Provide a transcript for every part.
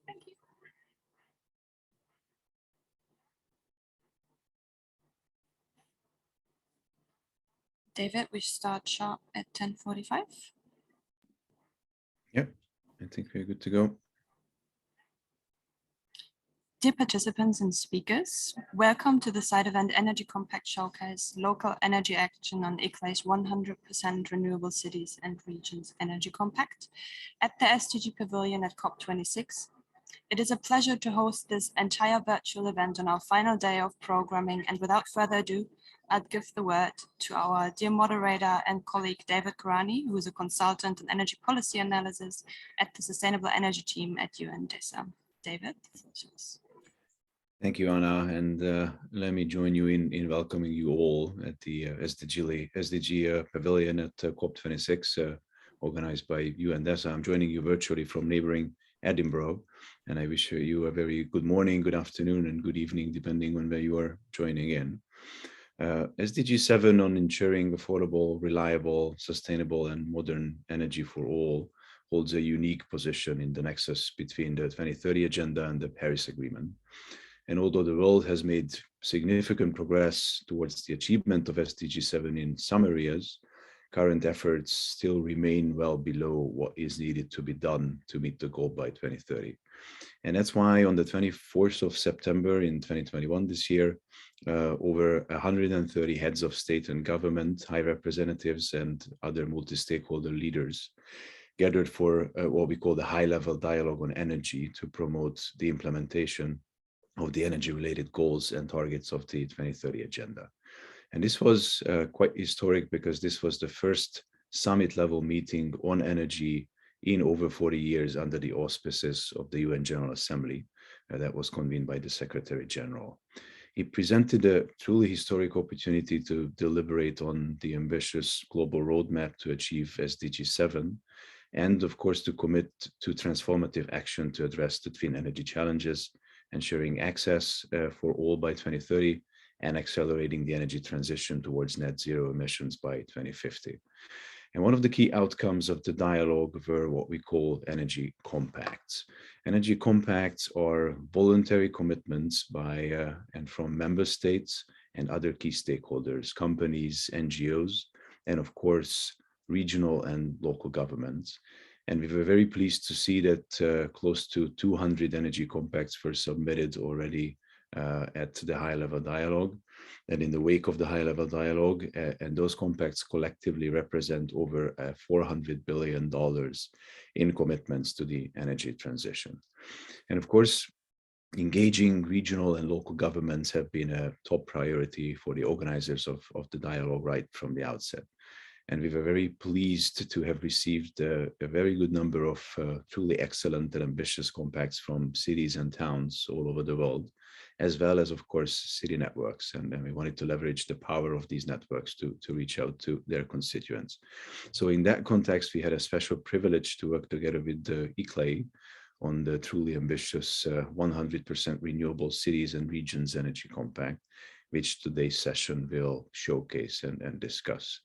Thank you. David, we start sharp at 10:45. Yep, I think we're good to go. Dear participants and speakers, welcome to the side event Energy Compact Showcase, Local Energy Action on ICLEI's 100% Renewable Cities and Regions Energy Compact at the SDG Pavillion at COP26. It is a pleasure to host this entire virtual event on our final day of programming, and without further ado, I'll give the word to our dear moderator and colleague David Karani, who is a consultant in energy policy analysis at the Sustainable Energy Team at UN DESA. David, the floor is yours. Thank you, Anna, and let me join you in welcoming you all at the SDG Pavillion at COP26, organized by UN DESA. I'm joining you virtually from neighboring Edinburgh, and I wish you a very good morning, good afternoon, and good evening, depending on where you are joining in. SDG 7 on ensuring affordable, reliable, sustainable, and modern energy for all holds a unique position in the nexus between the 2030 Agenda and the Paris Agreement. And although the world has made significant progress towards the achievement of SDG 7 in some areas, current efforts still remain well below what is needed to be done to meet the goal by 2030. And that's why on the 24th of September in 2021, this year, over 130 heads of state and government, high representatives, and other multi-stakeholder leaders gathered for what we call the high-level dialogue on energy to promote the implementation of the energy-related goals and targets of the 2030 Agenda. And this was quite historic because this was the first summit-level meeting on energy in over 40 years under the auspices of the UN General Assembly that was convened by the Secretary General. It presented a truly historic opportunity to deliberate on the ambitious global roadmap to achieve SDG 7, and of course to commit to transformative action to address the twin energy challenges, ensuring access for all by 2030, and accelerating the energy transition towards net zero emissions by 2050. And one of the key outcomes of the dialogue were what we call energy compacts. Energy compacts are voluntary commitments by and from member states and other key stakeholders, companies, NGOs, and of course, regional and local governments. And we were very pleased to see that close to 200 energy compacts were submitted already at the high-level dialogue. And in the wake of the high-level dialogue, and those compacts collectively represent over $400 billion in commitments to the energy transition. And of course, engaging regional and local governments have been a top priority for the organizers of the dialogue right from the outset. And we were very pleased to have received a very good number of truly excellent and ambitious compacts from cities and towns all over the world, as well as, of course, city networks. And we wanted to leverage the power of these networks to reach out to their constituents. So in that context, we had a special privilege to work together with the ICLEI on the truly ambitious 100% renewable cities and regions energy compact, which today's session will showcase and discuss.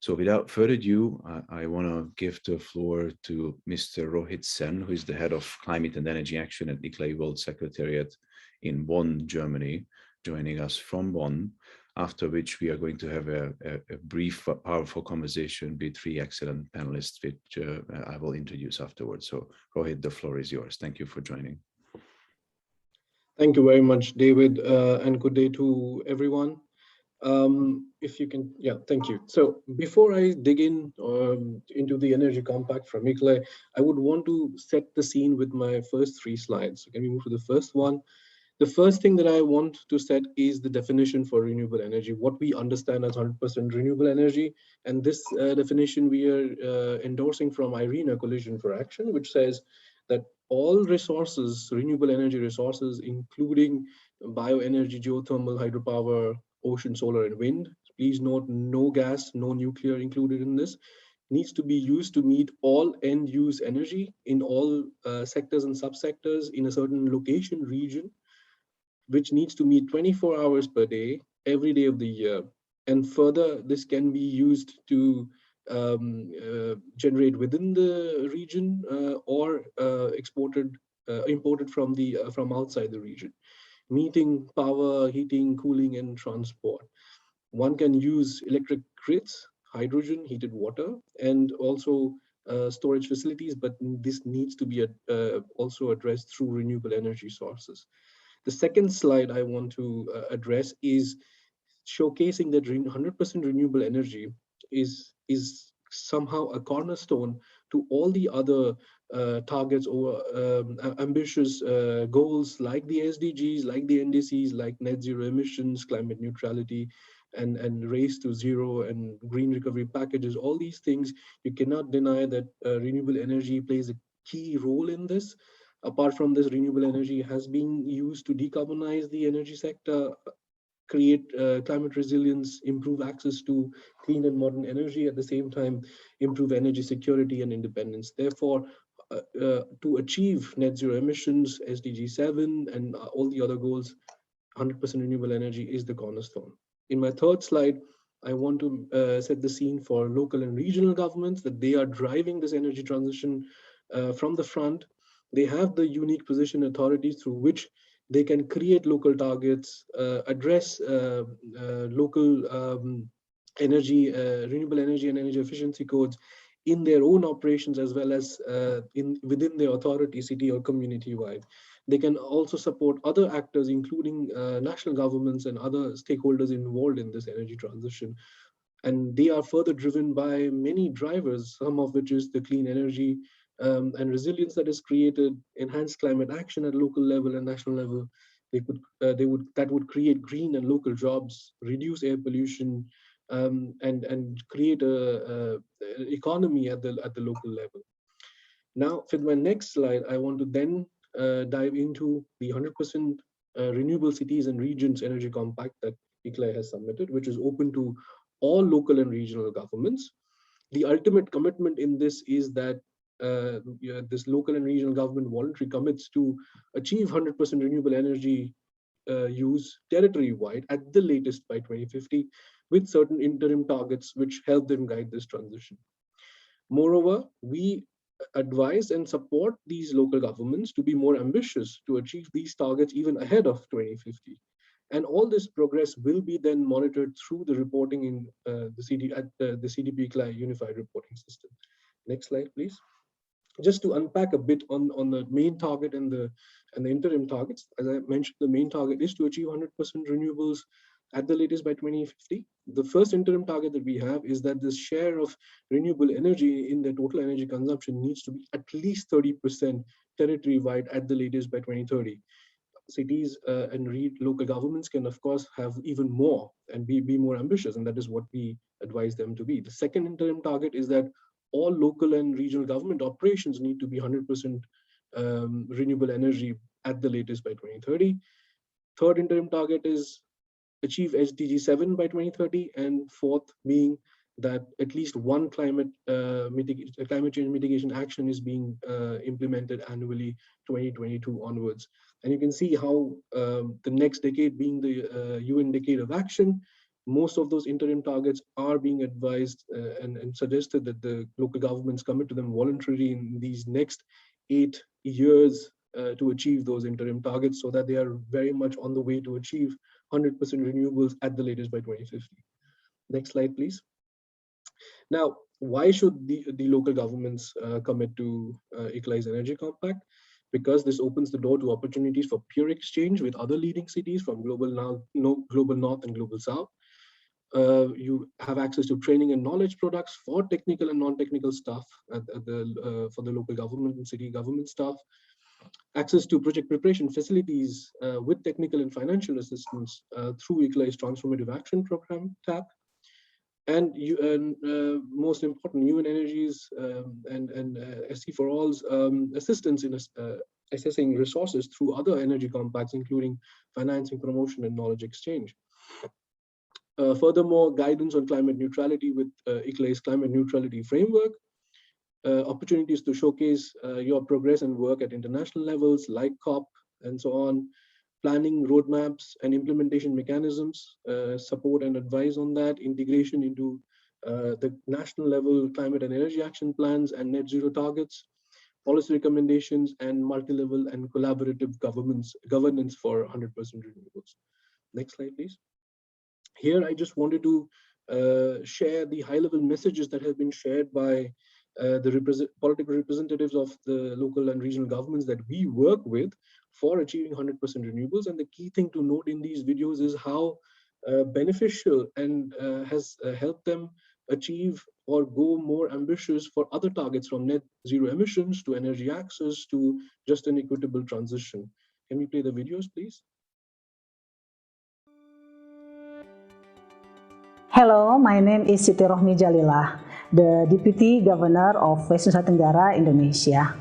So without further ado, I want to give the floor to Mr. Rohit Sen, who is the head of Climate and Energy Action at ICLEI World Secretariat in Bonn, Germany, joining us from Bonn, after which we are going to have a brief, powerful conversation with three excellent panelists, which I will introduce afterwards. So Rohit, the floor is yours. Thank you for joining. Thank you very much, David, and good day to everyone. If you can, yeah, thank you. So before I dig in into the energy compact from ICLEI, I would want to set the scene with my first three slides. So can we move to the first one? The first thing that I want to set is the definition for renewable energy, what we understand as 100% renewable energy. And this definition we are endorsing from IRENA, Coalition for Action, which says that all resources, renewable energy resources, including bioenergy, geothermal, hydropower, ocean, solar, and wind. Please note, no gas, no nuclear included in this, needs to be used to meet all end-use energy in all sectors and subsectors in a certain location region, which needs to meet 24 hours per day, every day of the year. And further, this can be used to generate within the region or imported from outside the region, meeting power, heating, cooling, and transport. One can use electric grids, hydrogen, heated water, and also storage facilities, but this needs to be also addressed through renewable energy sources. The second slide I want to address is showcasing that 100% renewable energy is somehow a cornerstone to all the other targets or ambitious goals like the SDGs, like the NDCs, like net zero emissions, climate neutrality, and race to zero and green recovery packages. All these things, you cannot deny that renewable energy plays a key role in this. Apart from this, renewable energy has been used to decarbonize the energy sector, create climate resilience, improve access to clean and modern energy, at the same time, improve energy security and independence. Therefore, to achieve net zero emissions, SDG 7, and all the other goals, 100% renewable energy is the cornerstone. In my third slide, I want to set the scene for local and regional governments, that they are driving this energy transition from the front. They have the unique position authorities through which they can create local targets, address local renewable energy and energy efficiency codes in their own operations, as well as within their authority, city or community-wide. They can also support other actors, including national governments and other stakeholders involved in this energy transition. And they are further driven by many drivers, some of which is the clean energy and resilience that is created, enhanced climate action at local level and national level. That would create green and local jobs, reduce air pollution, and create a economy at the local level. Now, for my next slide, I want to then dive into the 100% renewable cities and regions energy compact that ICLEI has submitted, which is open to all local and regional governments. The ultimate commitment in this is that this local and regional government voluntary commits to achieve 100% renewable energy use territory-wide at the latest by 2050, with certain interim targets which help them guide this transition. Moreover, we advise and support these local governments to be more ambitious to achieve these targets even ahead of 2050. And all this progress will be then monitored through the reporting in the CDP ICLEI Unified Reporting System. Next slide, please. Just to unpack a bit on the main target and the interim targets. As I mentioned, the main target is to achieve 100% renewables at the latest by 2050. The first interim target that we have is that the share of renewable energy in the total energy consumption needs to be at least 30% territory-wide at the latest by 2030. Cities and local governments can, of course, have even more and be more ambitious, and that is what we advise them to be. The second interim target is that all local and regional government operations need to be 100% renewable energy at the latest by 2030. Third interim target is achieve SDG 7 by 2030, and fourth being that at least one climate change mitigation action is being implemented annually 2022 onwards. And you can see how the next decade being the UN Decade of Action, most of those interim targets are being advised and suggested that the local governments commit to them voluntarily in these next 8 years to achieve those interim targets, so that they are very much on the way to achieve 100% renewables at the latest by 2050. Next slide, please. Now, why should the local governments commit to ICLEI's Energy Compact? Because this opens the door to opportunities for peer exchange with other leading cities from global north and global south. You have access to training and knowledge products for technical and non-technical staff for the local government and city government staff. Access to project preparation facilities with technical and financial assistance through ICLEI's Transformative Action Program tab. And most important, UN Energy's and SC for All's assistance in assessing resources through other energy compacts, including financing, promotion, and knowledge exchange. Furthermore, guidance on climate neutrality with ICLEI's climate neutrality framework, opportunities to showcase your progress and work at international levels like COP and so on, planning roadmaps and implementation mechanisms, support and advise on that, integration into the national level climate and energy action plans and net zero targets, policy recommendations, and multi-level and collaborative governance for 100% renewables. Next slide, please. Here, I just wanted to share the high-level messages that have been shared by the political representatives of the local and regional governments that we work with for achieving 100% renewables. And the key thing to note in these videos is how beneficial and has helped them achieve or go more ambitious for other targets, from net zero emissions to energy access to just an equitable transition. Can we play the videos, please? Hello, my name is Siti Rohmi Jalila, the Deputy Governor of West Nusa Tenggara, Indonesia.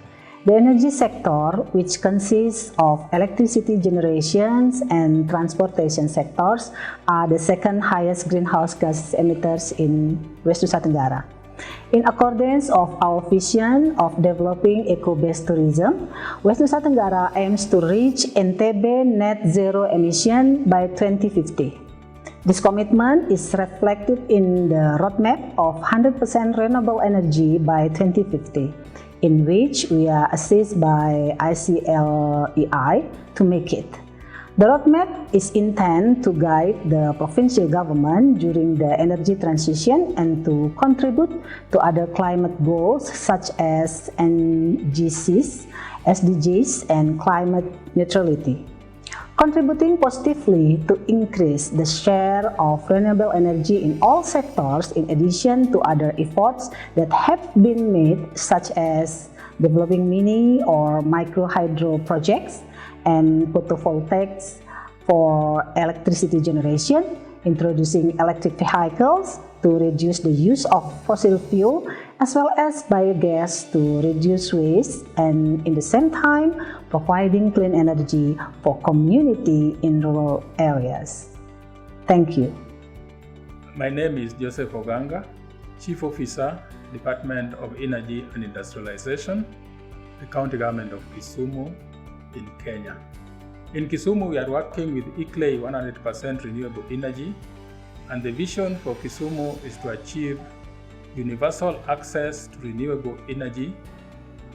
The energy sector, which consists of electricity generations and transportation sectors, are the second highest greenhouse gas emitters in West Nusa Tenggara. In accordance of our vision of developing eco-based tourism, West Nusa Tenggara aims to reach NTB net zero emission by 2050. This commitment is reflected in the roadmap of 100% renewable energy by 2050, in which we are assisted by ICLEI to make it. The roadmap is intended to guide the provincial government during the energy transition and to contribute to other climate goals such as NGCs, SDGs, and climate neutrality, contributing positively to increase the share of renewable energy in all sectors, in addition to other efforts that have been made, such as developing mini or micro hydro projects and photovoltaics for electricity generation, introducing electric vehicles to reduce the use of fossil fuel, as well as biogas to reduce waste, and in the same time providing clean energy for community in rural areas. Thank you. My name is Joseph Oganga, Chief Officer, Department of Energy and Industrialization, the County Government of Kisumu in Kenya. In Kisumu, we are working with ICLEI 100% renewable energy, and the vision for Kisumu is to achieve universal access to renewable energy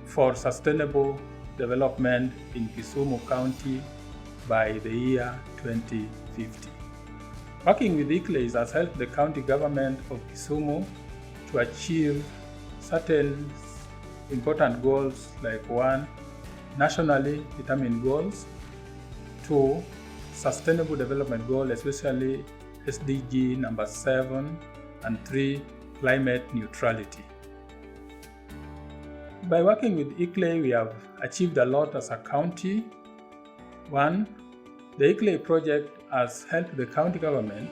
for sustainable development in Kisumu County by the year 2050. Working with ICLEI has helped the county government of Kisumu to achieve certain important goals, like 1, nationally determined goals, 2, sustainable development goal, especially SDG number 7, and 3, climate neutrality. By working with ICLEI, we have achieved a lot as a county. 1, the ICLEI project has helped the county government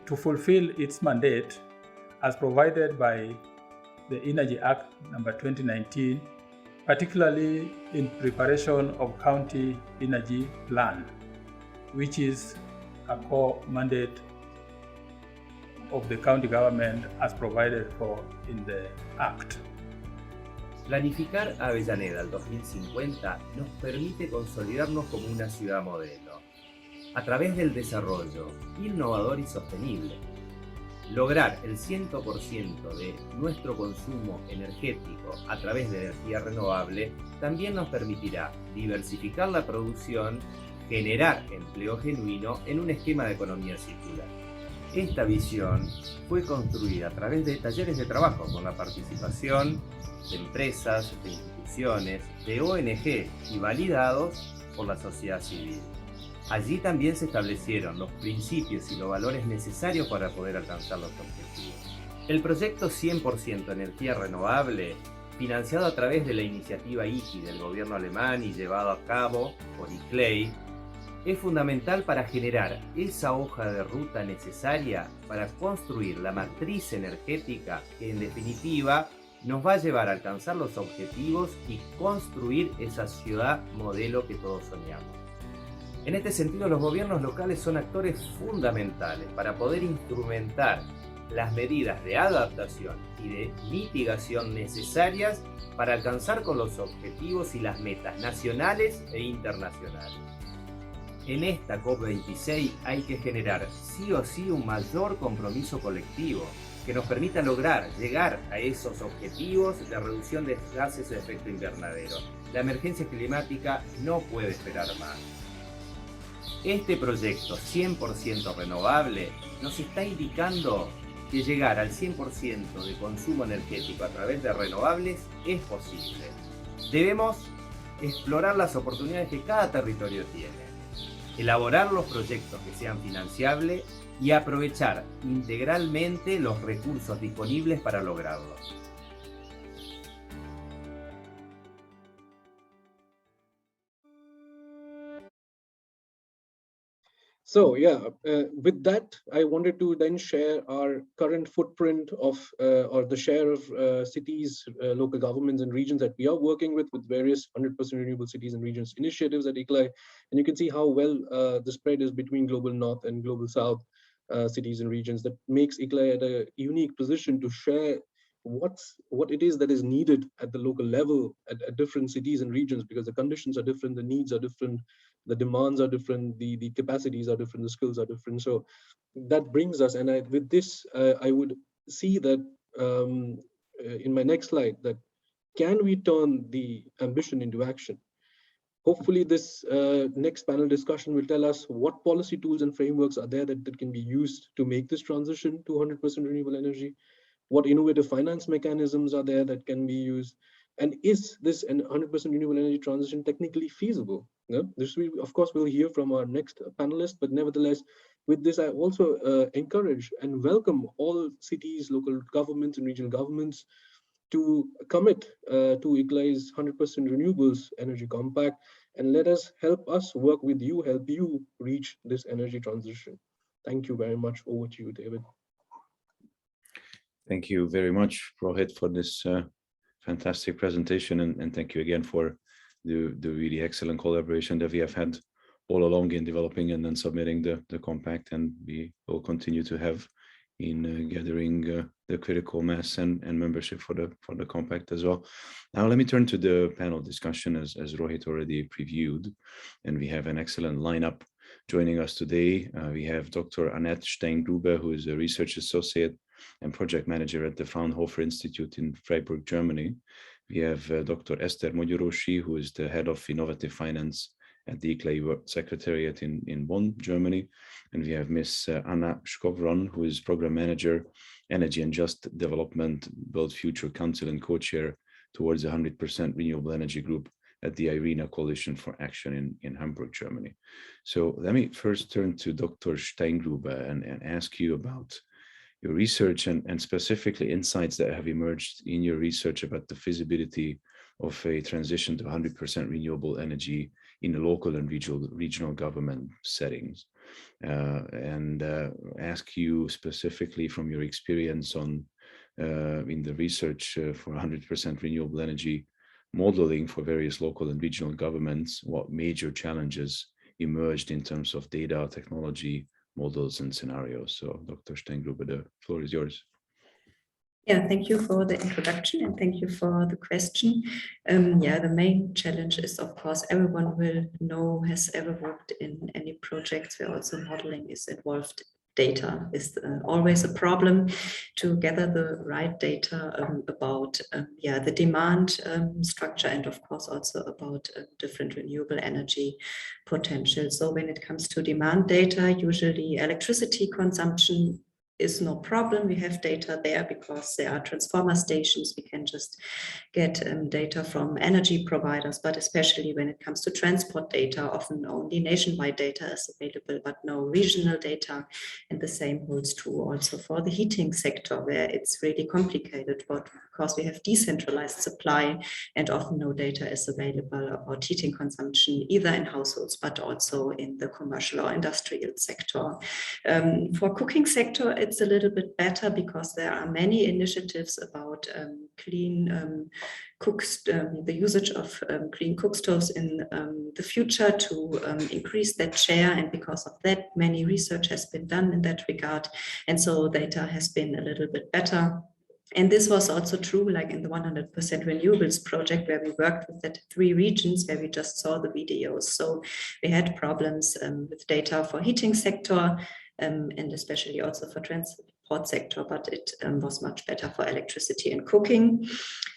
to fulfill its mandate as provided by the Energy Act number 2019, particularly in preparation of county energy plan, which is a core mandate of the county government as provided for in the Act. Planificar Avellaneda al 2050 nos permite consolidarnos como una ciudad modelo, a través del desarrollo innovador y sostenible. Lograr el 100% de nuestro consumo energético a través de energía renovable también nos permitirá diversificar la producción, generar empleo genuino en un esquema de economía circular. Esta visión fue construida a través de talleres de trabajo con la participación de empresas, de instituciones, de ONG y validados por la sociedad civil. Allí también se establecieron los principios y los valores necesarios para poder alcanzar los objetivos. El proyecto 100% energía renovable, financiado a través de la iniciativa ICI del gobierno alemán y llevado a cabo por ICLEI, es fundamental para generar esa hoja de ruta necesaria para construir la matriz energética que, en definitiva, nos va a llevar a alcanzar los objetivos y construir esa ciudad modelo que todos soñamos. En este sentido, los gobiernos locales son actores fundamentales para poder instrumentar las medidas de adaptación y de mitigación necesarias para alcanzar con los objetivos y las metas nacionales e internacionales. En esta COP26 hay que generar sí o sí un mayor compromiso colectivo que nos permita llegar a esos objetivos de reducción de gases de efecto invernadero. La emergencia climática no puede esperar más. Este proyecto 100% renovable nos está indicando que llegar al 100% de consumo energético a través de renovables es posible. Debemos explorar las oportunidades que cada territorio tiene, elaborar los proyectos que sean financiables y aprovechar integralmente los recursos disponibles para lograrlo. So yeah, with that, I wanted to then share our current footprint of, or the share of cities, local governments and regions that we are working with various 100% renewable cities and regions initiatives at ICLEI. And you can see how well the spread is between global north and global south cities and regions. That makes ICLEI at a unique position to share what it is that is needed at the local level at different cities and regions, because the conditions are different, the needs are different, the demands are different, the capacities are different, the skills are different. So that brings us, and with this, I would see that in my next slide, that can we turn the ambition into action? Hopefully this next panel discussion will tell us what policy tools and frameworks are there that can be used to make this transition to 100% renewable energy. What innovative finance mechanisms are there that can be used? And is this 100% renewable energy transition technically feasible? Yeah? This we, of course, will hear from our next panelist, but nevertheless, with this, I also encourage and welcome all cities, local governments and regional governments to commit to ICLEI's 100% renewables energy compact, and let us work with you, help you reach this energy transition. Thank you very much. Over to you, David. Thank you very much, Rohit, for this fantastic presentation, and thank you again for the really excellent collaboration that we have had all along in developing and then submitting the compact, and we will continue to have in gathering the critical mass and membership for the compact as well. Now let me turn to the panel discussion as Rohit already previewed, and we have an excellent lineup. Joining us today, we have Dr. Annette Steingrube, who is a research associate and project manager at the Fraunhofer Institute in Freiburg, Germany. We have Dr. Eszter Mogyorósy, who is the head of innovative finance at the ICLEI Secretariat in Bonn, Germany. And we have Ms. Anna Skowron, who is program manager, energy and just development, Build Future Council and co-chair towards 100% renewable energy group at the IRENA Coalition for Action in Hamburg, Germany. So let me first turn to Dr. Steingrube and ask you about your research and specifically insights that have emerged in your research about the feasibility of a transition to 100% renewable energy in the local and regional government settings, and ask you specifically from your experience on in the research for 100% renewable energy modeling for various local and regional governments, what major challenges emerged in terms of data, technology, models and scenarios. So Dr. Steingrube, the floor is yours. Yeah, thank you for the introduction and thank you for the question. The main challenge is, of course, everyone will know, has ever worked in any projects where also modeling is involved. Data is always a problem to gather the right data about the demand structure, and of course also about different renewable energy potential. So when it comes to demand data, usually electricity consumption is no problem. We have data there because there are transformer stations. We can just get data from energy providers, but especially when it comes to transport data, often only nationwide data is available, but no regional data. And the same holds true also for the heating sector, where it's really complicated, but because we have decentralized supply and often no data is available about heating consumption, either in households, but also in the commercial or industrial sector. For cooking sector, it's a little bit better because there are many initiatives about clean the usage of clean cook stoves in the future to increase that share, and because of that, many research has been done in that regard, and so data has been a little bit better. And this was also true, like in the 100% renewables project, where we worked with the 3 regions where we just saw the videos. So we had problems with data for heating sector, and especially also for transport sector, but it was much better for electricity and cooking.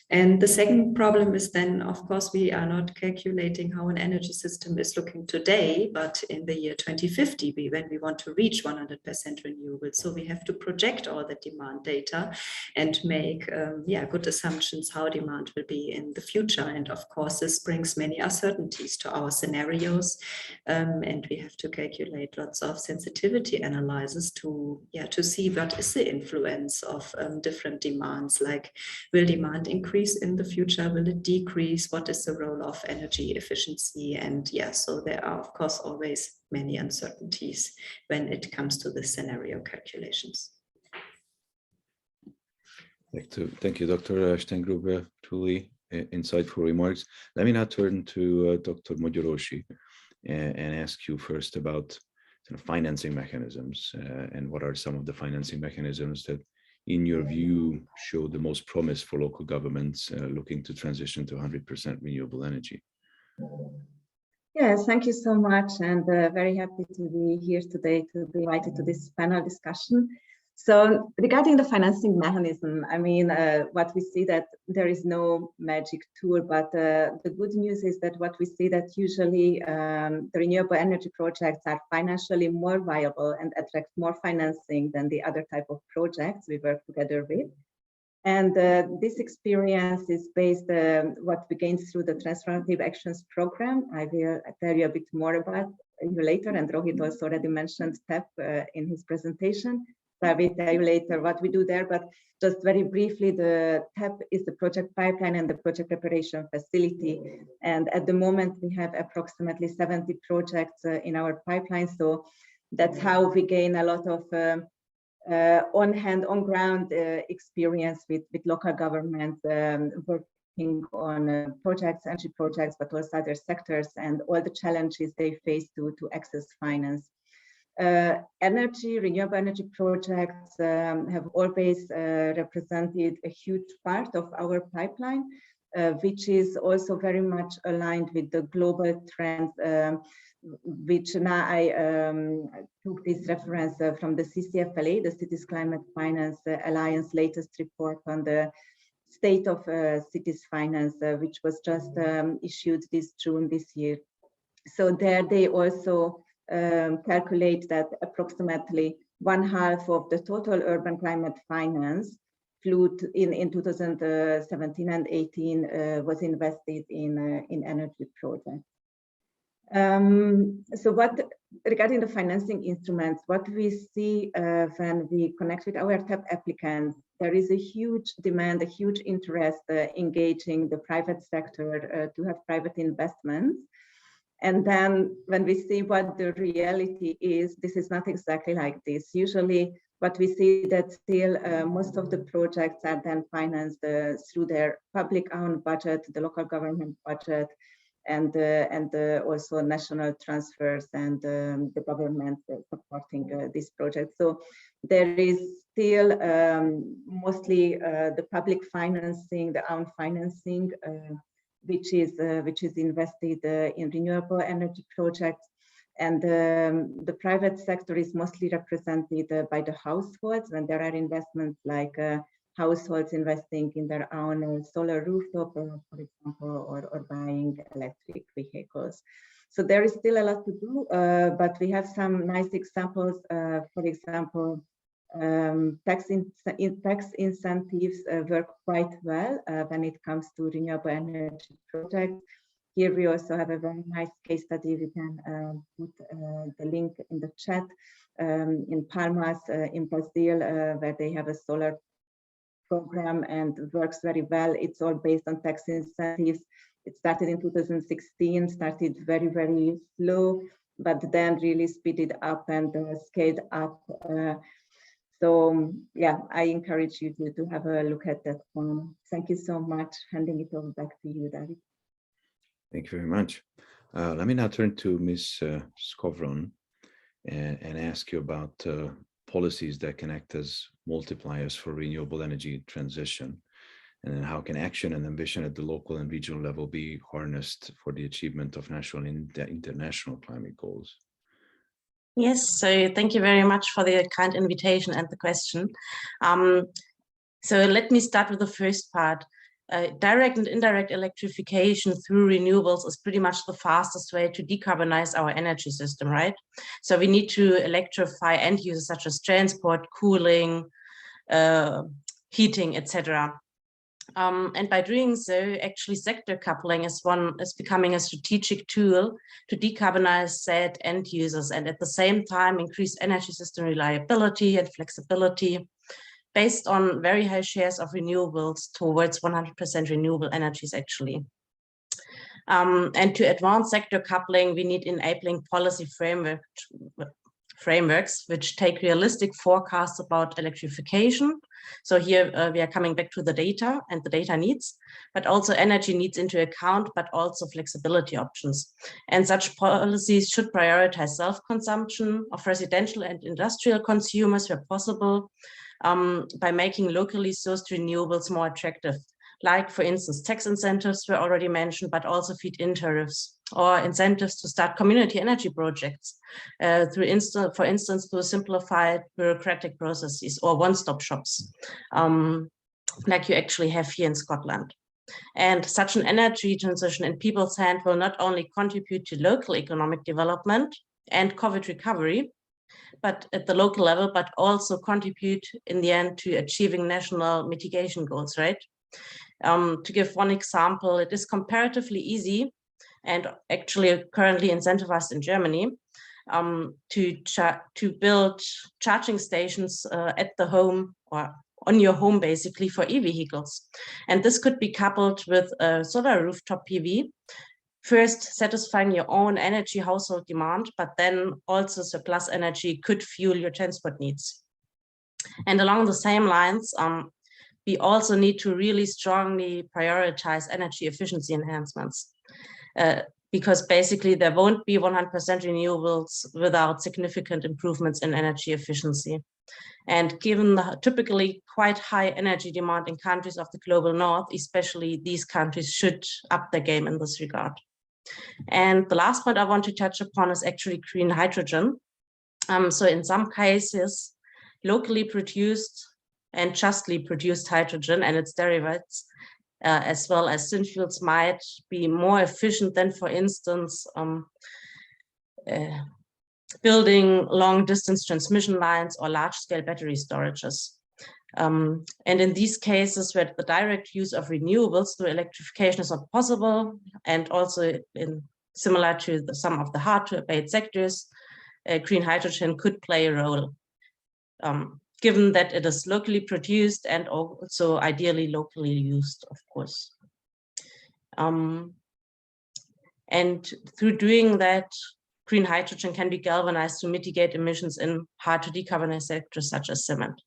And the second problem is then, of course, we are not calculating how an energy system is looking today, but in the year 2050, when we want to reach 100% renewable. So we have to project all the demand data and make good assumptions how demand will be in the future. And of course, this brings many uncertainties to our scenarios. And we have to calculate lots of sensitivity analysis to see what is the influence of different demands, like will demand increase in the future, will it decrease, what is the role of energy efficiency, and so there are of course always many uncertainties when it comes to the scenario calculations. Thank you, Dr. Steingrube. Truly insightful remarks. Let me now turn to Dr. Mogyorósy and ask you first about financing mechanisms and what are some of the financing mechanisms that, in your view, show the most promise for local governments looking to transition to 100% renewable energy? Yes, thank you so much, and very happy to be here today to be invited to this panel discussion. So regarding the financing mechanism, I mean, what we see that there is no magic tool, but the good news is that what we see that usually the renewable energy projects are financially more viable and attract more financing than the other type of projects we work together with. And this experience is based what we gained through the Transformative Actions program. I will tell you a bit more about you later, and Rohit also already mentioned TEP in his presentation. I will tell you later what we do there, but just very briefly, the TEP is the project pipeline and the project preparation facility. And at the moment, we have approximately 70 projects in our pipeline. So that's how we gain a lot of on-ground experience with local government working on projects, energy projects, but also other sectors and all the challenges they face to access finance. Renewable energy projects have always represented a huge part of our pipeline, which is also very much aligned with the global trends, which now I took this reference from the CCFLA, the Cities Climate Finance Alliance latest report on the state of cities finance, which was just issued this June this year. So there they also calculate that approximately 1/2 of the total urban climate finance flowed in 2017 and 18 was invested in energy projects. So regarding the financing instruments, what we see when we connect with our TEP applicants, there is a huge demand, a huge interest engaging the private sector to have private investments. And then when we see what the reality is, this is not exactly like this. Usually what we see that still most of the projects are then financed through their public owned budget, the local government budget, and also national transfers and the government supporting this project. So there is still mostly the public financing, the own financing, which is invested in renewable energy projects, and the private sector is mostly represented by the households when there are investments like households investing in their own solar rooftop, for example, or buying electric vehicles. So there is still a lot to do, but we have some nice examples. For example, tax incentives work quite well when it comes to renewable energy projects. Here we also have a very nice case study. We can put the link in the chat in Palmas in Brazil, where they have a solar program and works very well. It's all based on tax incentives. It started in 2016, started very, very slow, but then really speeded up and scaled up. So yeah, I encourage you to have a look at that one. Thank you so much. Handing it over back to you, David. Thank you very much. Let me now turn to Ms. Skowron and ask you about policies that can act as multipliers for renewable energy transition, and then how can action and ambition at the local and regional level be harnessed for the achievement of national and international climate goals? Yes, so thank you very much for the kind invitation and the question. So let me start with the first part. Direct and indirect electrification through renewables is pretty much the fastest way to decarbonize our energy system, right? So we need to electrify end users such as transport, cooling, heating, etc. And by doing so, actually sector coupling is becoming a strategic tool to decarbonize said end users and at the same time increase energy system reliability and flexibility based on very high shares of renewables towards 100% renewable energies actually. And to advance sector coupling, we need enabling policy frameworks which take realistic forecasts about electrification. So here we are coming back to the data and the data needs, but also energy needs into account, but also flexibility options. And such policies should prioritize self-consumption of residential and industrial consumers where possible, by making locally sourced renewables more attractive. Like, for instance, tax incentives were already mentioned, but also feed-in tariffs or incentives to start community energy projects for instance, through simplified bureaucratic processes or one-stop shops, like you actually have here in Scotland. And such an energy transition in people's hand will not only contribute to local economic development and COVID recovery, but at the local level, but also contribute in the end to achieving national mitigation goals, right? To give one example, it is comparatively easy and actually currently incentivized in Germany to build charging stations at the home or on your home basically for e-vehicles. And this could be coupled with solar rooftop PV, first satisfying your own energy household demand, but then also surplus energy could fuel your transport needs. And along the same lines, we also need to really strongly prioritize energy efficiency enhancements, because basically there won't be 100% renewables without significant improvements in energy efficiency. And given the typically quite high energy demand in countries of the global north, especially these countries should up their game in this regard. And the last point I want to touch upon is actually green hydrogen. So in some cases, locally produced and justly produced hydrogen and its derivatives, as well as synfuels, might be more efficient than, for instance, building long-distance transmission lines or large-scale battery storages. And in these cases where the direct use of renewables through electrification is not possible, and also similar to some of the hard-to-abate sectors, green hydrogen could play a role, given that it is locally produced and also ideally locally used, of course. And through doing that, green hydrogen can be galvanized to mitigate emissions in hard-to-decarbonize sectors such as cement.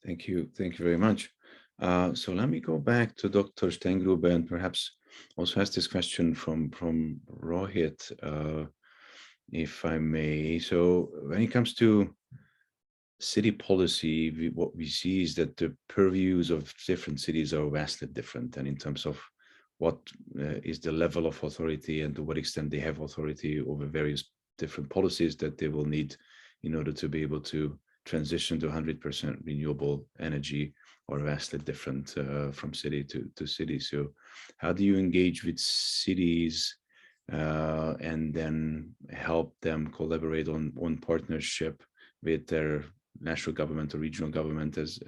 Thank you very much. So let me go back to Dr. Steingrube and perhaps also ask this question from Rohit, if I may. So when it comes to city policy, what we see is that the purviews of different cities are vastly different, and in terms of what is the level of authority and to what extent they have authority over various different policies that they will need in order to be able to transition to 100% renewable energy, or vastly different from city to city. So how do you engage with cities and then help them collaborate on partnership with their national government or regional government as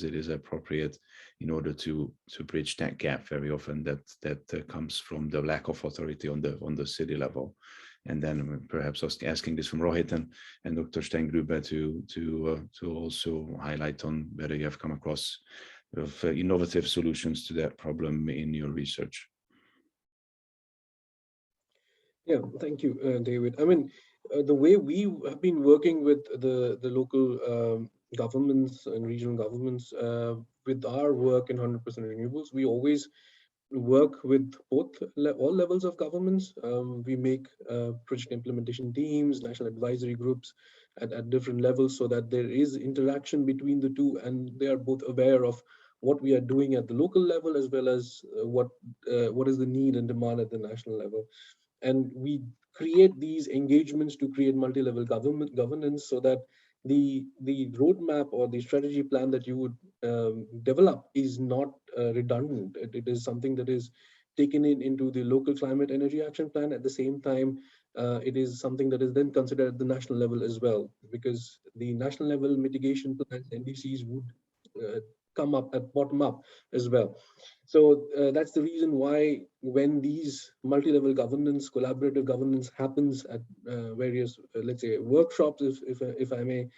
it is appropriate, in order to bridge that gap very often that comes from the lack of authority on the city level? And then perhaps asking this from Rohit and Dr. Steingrube to also highlight on whether you have come across innovative solutions to that problem in your research. Yeah, thank you, David. I mean, the way we have been working with the local governments and regional governments with our work in 100% renewables, we always work with all levels of governments. We make project implementation teams, national advisory groups at different levels, so that there is interaction between the two, and they are both aware of what we are doing at the local level, as well as what is the need and demand at the national level. And we create these engagements to create multi-level governance, so that the roadmap or the strategy plan that you would develop is not redundant. It is something that is taken into the local climate energy action plan. At the same time, it is something that is then considered at the national level as well, because the national level mitigation plans, NDCs, would come up at bottom up as well. So that's the reason why when these multi-level governance, collaborative governance happens at various, let's say, workshops, if I may,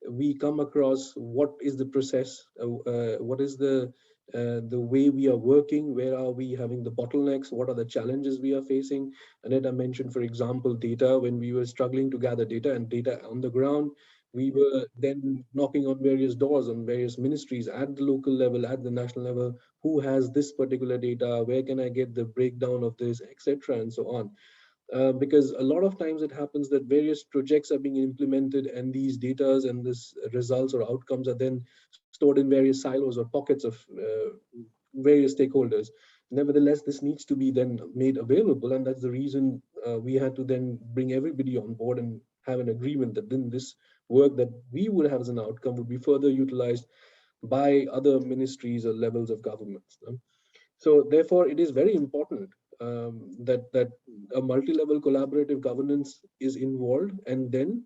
we come across what is the process, what is the way we are working, where are we having the bottlenecks, what are the challenges we are facing. Annette mentioned, for example, data. When we were struggling to gather data and data on the ground, we were then knocking on various doors on various ministries at the local level, at the national level. Who has this particular data? Where can I get the breakdown of this, etc., and so on. Because a lot of times it happens that various projects are being implemented, and these data and this results or outcomes are then stored in various silos or pockets of various stakeholders. Nevertheless, this needs to be then made available, and that's the reason we had to then bring everybody on board and have an agreement that then this work that we would have as an outcome would be further utilized by other ministries or levels of governments. So therefore, it is very important that a multi-level collaborative governance is involved, and then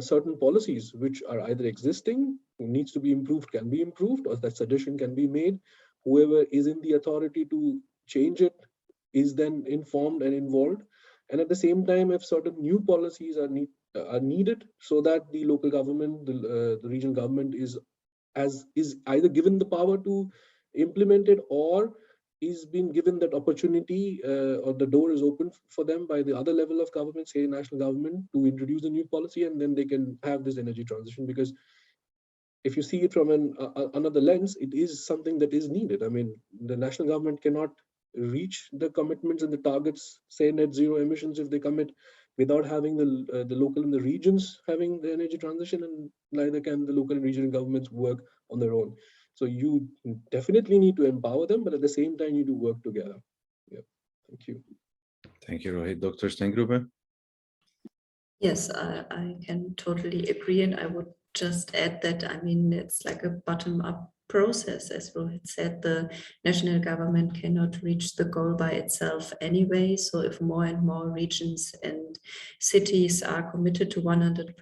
certain policies which are either existing, needs to be improved, can be improved, or that suggestion can be made. Whoever is in the authority to change it is then informed and involved. And at the same time, if certain new policies are needed, so that the local government, the regional government is either given the power to implement it, or is being given that opportunity, or the door is open for them by the other level of government, say national government, to introduce a new policy, and then they can have this energy transition. Because if you see it from another lens, it is something that is needed. I mean, the national government cannot reach the commitments and the targets, say net zero emissions, if they commit, without having the local and the regions having the energy transition, and neither can the local and regional governments work on their own. So you definitely need to empower them, but at the same time, you need to work together. Yeah, thank you. Thank you, Rohit. Dr. Steingrube? Yes, I can totally agree, and I would just add that, I mean, it's like a bottom-up process. As Rohit said, the national government cannot reach the goal by itself anyway. So if more and more regions and cities are committed to 100%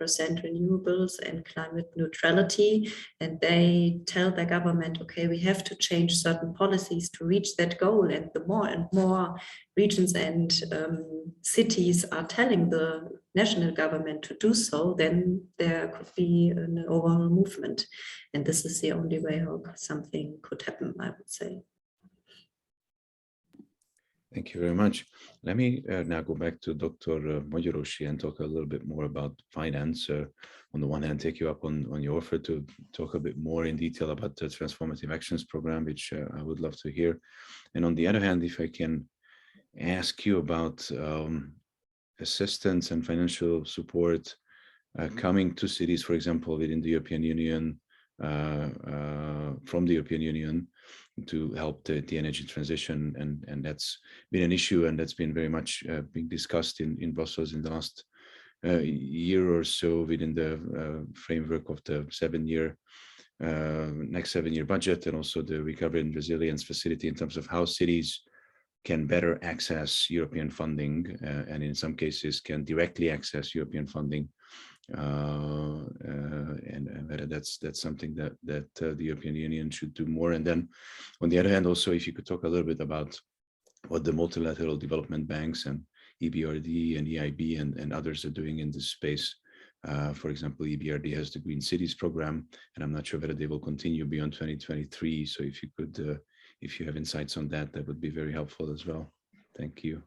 renewables and climate neutrality, and they tell their government, okay, we have to change certain policies to reach that goal, and the more and more regions and cities are telling the national government to do so, then there could be an overall movement. And this is the only way how something could happen, I would say. Thank you very much. Let me now go back to Dr. Mogyorósy and talk a little bit more about finance. On the one hand, take you up on your offer to talk a bit more in detail about the Transformative Actions Program, which I would love to hear. And on the other hand, if I can ask you about assistance and financial support coming to cities, for example, within the European Union, from the European Union, to help the energy transition, and that's been an issue, and that's been very much being discussed in Brussels in the last year or so within the framework of the next 7-year budget, and also the Recovery and Resilience Facility, in terms of how cities can better access European funding, and in some cases can directly access European funding, and whether that's something that the European Union should do more. And then, on the other hand, also, if you could talk a little bit about what the multilateral development banks and EBRD and EIB and others are doing in this space. For example, EBRD has the Green Cities program, and I'm not sure whether they will continue beyond 2023. So if you could, if you have insights on that, that would be very helpful as well. Thank you.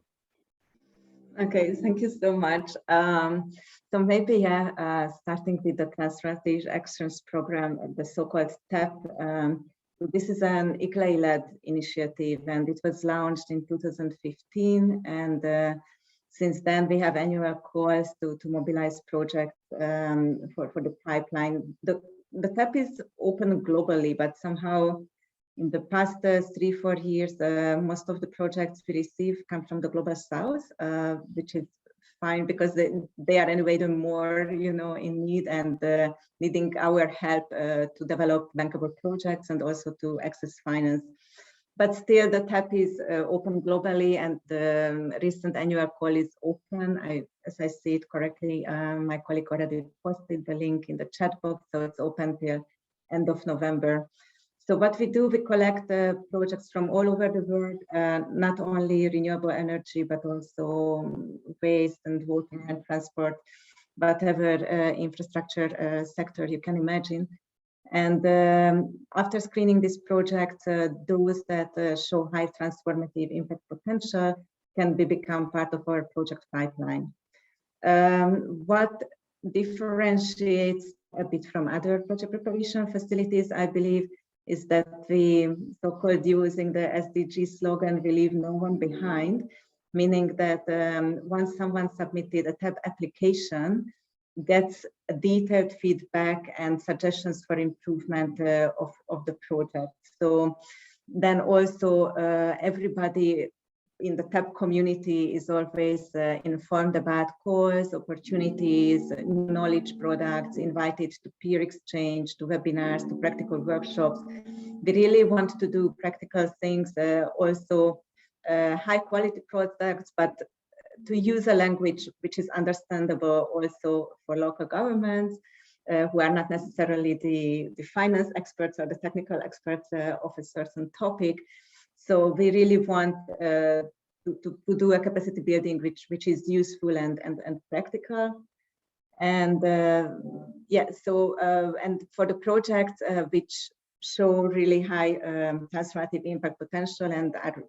Okay, thank you so much. So maybe, starting with the Transformative Actions Program, the so-called TEP. So this is an ICLEI-led initiative, and it was launched in 2015. And since then, we have annual calls to mobilize projects for the pipeline. The TEP is open globally, but somehow In the past 3-4 years, most of the projects we receive come from the Global South, which is fine because they are anyway the more, in need and needing our help to develop bankable projects and also to access finance. But still, the tap is open globally, and the recent annual call is open. As I see it correctly, my colleague already posted the link in the chat box, so it's open till end of November. So what we do, we collect projects from all over the world, not only renewable energy, but also waste and water and transport, whatever infrastructure sector you can imagine. And after screening these projects, those that show high transformative impact potential can become part of our project pipeline. What differentiates a bit from other project preparation facilities, I believe, is that we, so-called using the SDG slogan, we leave no one behind, meaning that once someone submitted a TAP application, gets detailed feedback and suggestions for improvement of the project. So then also everybody in the TAP community is always informed about calls, opportunities, knowledge products, invited to peer exchange, to webinars, to practical workshops. We really want to do practical things, also high quality products, but to use a language which is understandable also for local governments who are not necessarily the finance experts or the technical experts of a certain topic. So we really want to do a capacity building which is useful and practical. And yeah, so and for the projects which show really high transformative impact potential and are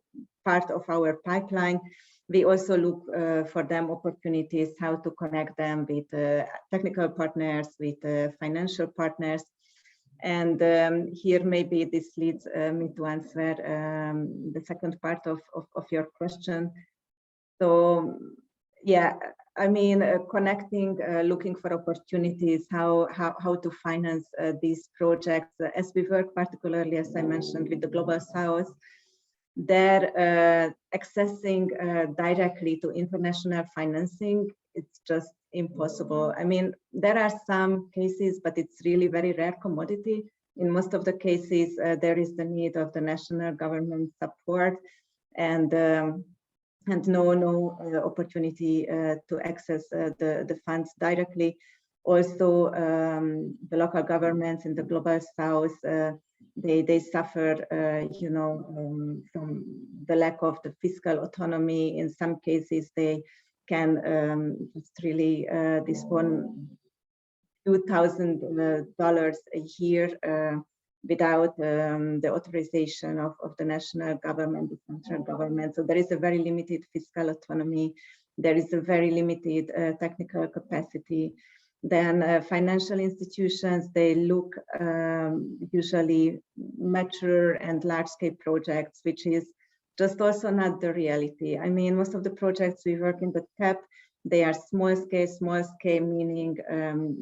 part of our pipeline, we also look for them opportunities, how to connect them with technical partners, with financial partners. And here maybe this leads me to answer the second part of your question. So yeah, I mean, connecting, looking for opportunities, how to finance these projects. As we work particularly, as I mentioned, with the Global South, they're accessing directly to international financing. It's just impossible. I mean, there are some cases, but it's really very rare commodity. In most of the cases, there is the need of the national government support and no opportunity to access the funds directly. Also, the local governments in the Global South, they suffer, from the lack of the fiscal autonomy. In some cases, they can just really disburse $2,000 a year without the authorization of the national government, the central government. So there is a very limited fiscal autonomy. There is a very limited technical capacity. Then financial institutions, they look usually mature and large-scale projects, which is just also not the reality. I mean, most of the projects we work in the TAP, they are small scale, meaning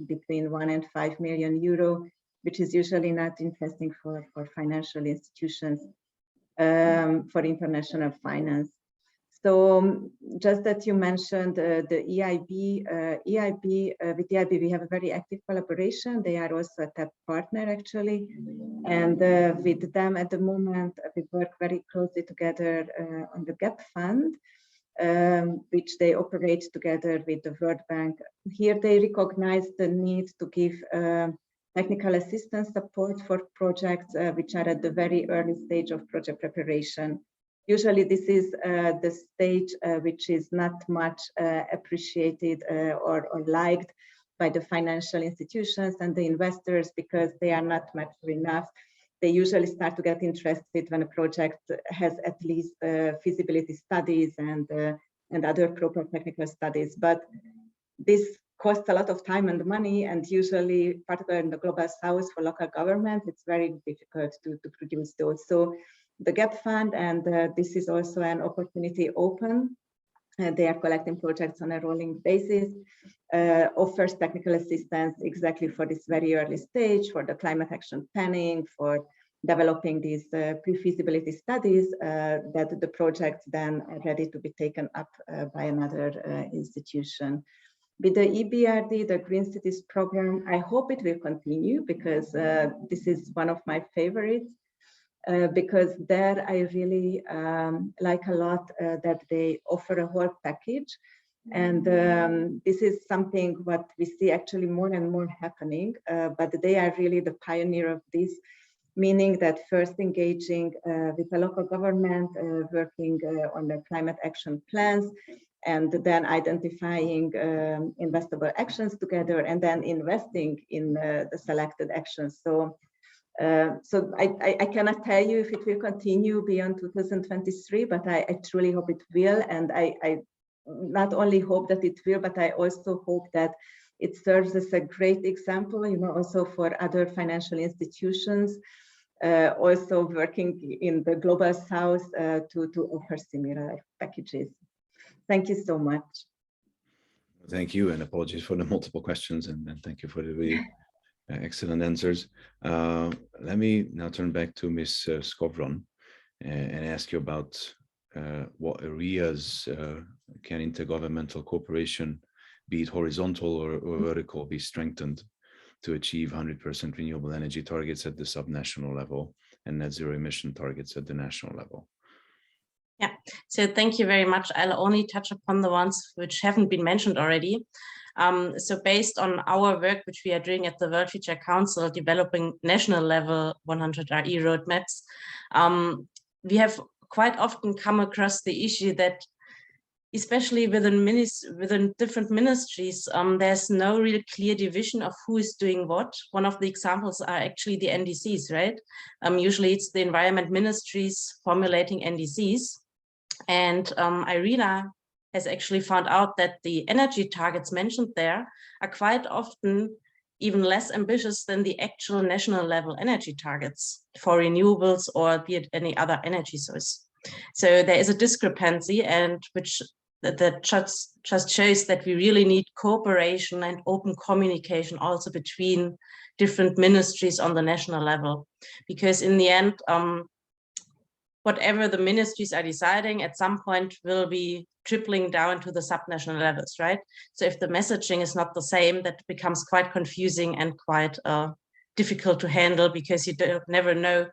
between 1 and 5 million euro, which is usually not interesting for financial institutions, for international finance. So just that you mentioned the EIB, with EIB we have a very active collaboration. They are also a TAP partner actually. And with them at the moment, we work very closely together on the GAP fund, which they operate together with the World Bank. Here they recognize the need to give technical assistance support for projects which are at the very early stage of project preparation. Usually this is the stage which is not much appreciated or liked by the financial institutions and the investors because they are not mature enough. They usually start to get interested when a project has at least feasibility studies and other proper technical studies. But this costs a lot of time and money, and usually, particularly in the Global South for local government, it's very difficult to produce those. So the GAP fund, and this is also an opportunity open. They are collecting projects on a rolling basis, offers technical assistance exactly for this very early stage, for the climate action planning, for developing these pre-feasibility studies that the projects then are ready to be taken up by another institution. With the EBRD, the Green Cities program, I hope it will continue because this is one of my favorites. Because there I really like a lot that they offer a whole package. And this is something what we see actually more and more happening, but they are really the pioneer of this, meaning that first engaging with the local government, working on the climate action plans, and then identifying investable actions together, and then investing in the selected actions. So I cannot tell you if it will continue beyond 2023, but I truly hope it will. And I not only hope that it will, but I also hope that it serves as a great example, you know, also for other financial institutions, also working in the global south to offer similar packages. Thank you so much. Thank you, and apologies for the multiple questions, and thank you for the really excellent answers. Let me now turn back to Ms. Skowron and ask you about what areas can intergovernmental cooperation, be it horizontal or vertical, be strengthened to achieve 100% renewable energy targets at the subnational level and net zero emission targets at the national level. Yeah, so thank you very much. I'll only touch upon the ones which haven't been mentioned already. So based on our work, which we are doing at the World Future Council, developing national level 100 RE roadmaps, we have quite often come across the issue that, especially within different ministries, there's no real clear division of who is doing what. One of the examples are actually the NDCs, right? Usually it's the environment ministries formulating NDCs. And IRENA has actually found out that the energy targets mentioned there are quite often even less ambitious than the actual national level energy targets for renewables or be it any other energy source. So there is a discrepancy, and which that just shows that we really need cooperation and open communication also between different ministries on the national level, because in the end, whatever the ministries are deciding at some point will be tripling down to the subnational levels, right? So if the messaging is not the same, that becomes quite confusing and quite difficult to handle, because you never know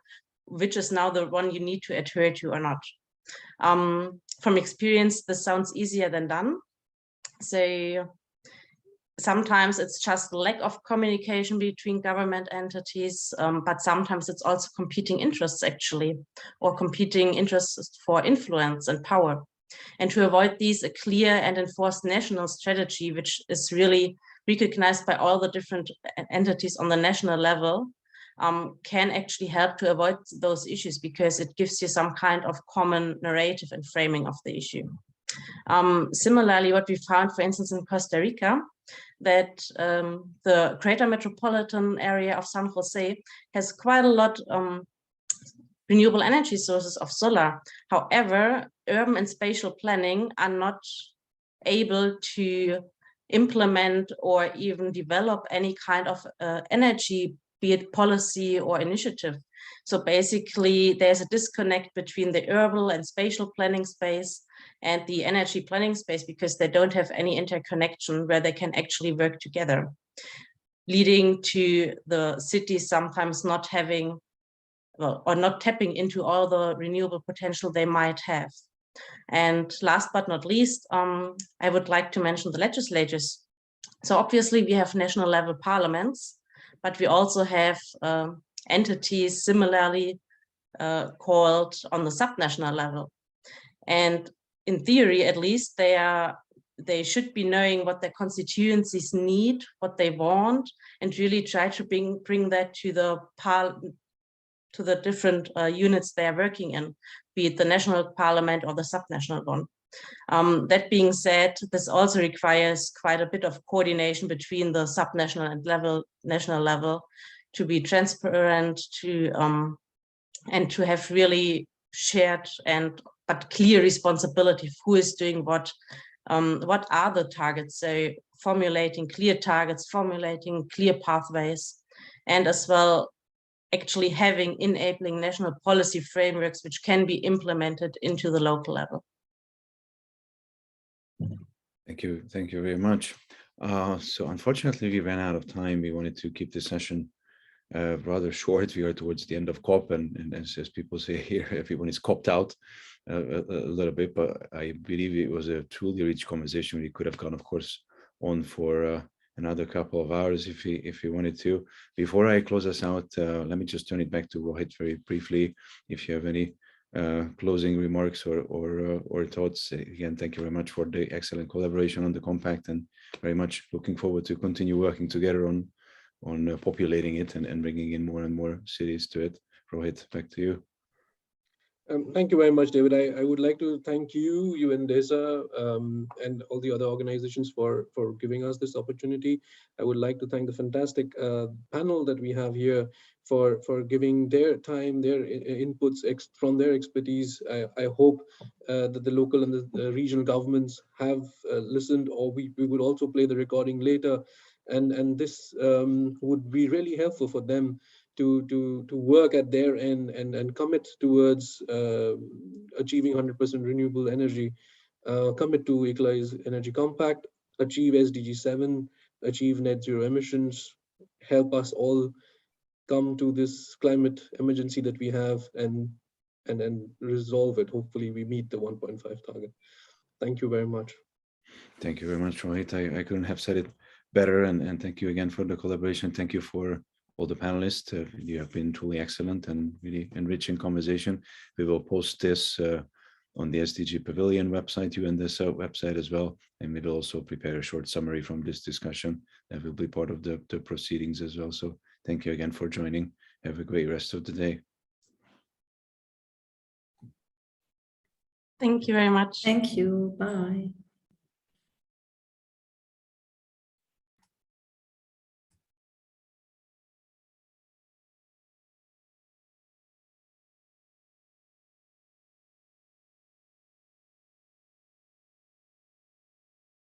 which is now the one you need to adhere to or not. From experience, this sounds easier than done. So sometimes it's just lack of communication between government entities, but sometimes it's also competing interests actually, or competing interests for influence and power. And to avoid these, a clear and enforced national strategy, which is really recognized by all the different entities on the national level, can actually help to avoid those issues, because it gives you some kind of common narrative and framing of the issue. Similarly, what we found, for instance, in Costa Rica, that the greater metropolitan area of San Jose has quite a lot renewable energy sources of solar. However, urban and spatial planning are not able to implement or even develop any kind of energy, be it policy or initiative. So basically, there's a disconnect between the urban and spatial planning space and the energy planning space, because they don't have any interconnection where they can actually work together, leading to the cities sometimes not having, well, or not tapping into all the renewable potential they might have. And last but not least, I would like to mention the legislatures. So obviously we have national level parliaments, but we also have entities similarly called on the subnational level. And in theory, at least, they should be knowing what their constituencies need, what they want, and really try to bring that to the different units they are working in, be it the national parliament or the subnational one. That being said, this also requires quite a bit of coordination between the subnational and national level to be transparent, and to have really shared but clear responsibility of who is doing what are the targets. So formulating clear targets, formulating clear pathways, and as well actually having enabling national policy frameworks which can be implemented into the local level. Thank you very much. So unfortunately, we ran out of time. We wanted to keep the session rather short. We are towards the end of COP, and as people say here, everyone is COP'd out a little bit, but I believe it was a truly rich conversation. We could have gone, of course, on for another couple of hours if we wanted to. Before I close us out, let me just turn it back to Rohit very briefly. If you have any closing remarks or thoughts. Again, thank you very much for the excellent collaboration on the compact, and very much looking forward to continue working together on populating it and bringing in more and more cities to it. Rohit, back to you. Thank you very much, David. I would like to thank you and DESA, and all the other organizations for giving us this opportunity. I would like to thank the fantastic panel that we have here for giving their time, their inputs from their expertise. I hope that the local and the regional governments have listened, or we will also play the recording later. And this would be really helpful for them to work at their end and commit towards achieving 100% renewable energy, commit to ICLEI's Energy Compact, achieve SDG 7, achieve net zero emissions, help us all come to this climate emergency that we have and resolve it. Hopefully we meet the 1.5 target. Thank you very much. Thank you very much, Rohit. I couldn't have said it better, and thank you again for the collaboration. Thank you for all the panelists. You have been truly excellent and really enriching conversation. We will post this on the SDG Pavillion website, you and this website as well, and we will also prepare a short summary from this discussion that will be part of the proceedings as well. So thank you again for joining. Have a great rest of the day. Thank you very much. Thank you. Bye.